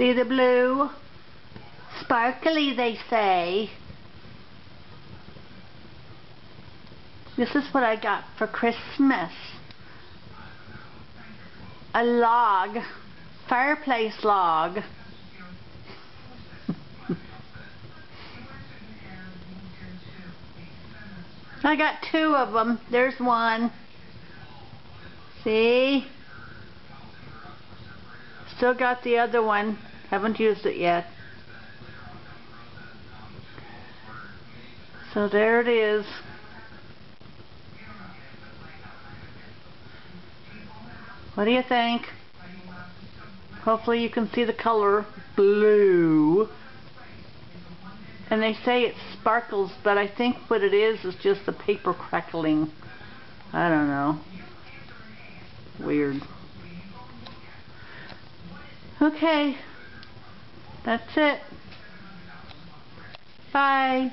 See the blue? Sparkly, they say. This is what I got for Christmas. A log. Fireplace log. I got 2 of them. There's one. See? Still got the other one. Haven't used it yet. So there it is. What do you think? Hopefully you can see the color blue. And they say it sparkles, but I think what it is just the paper crackling. I don't know. Weird. Okay. That's it. Bye.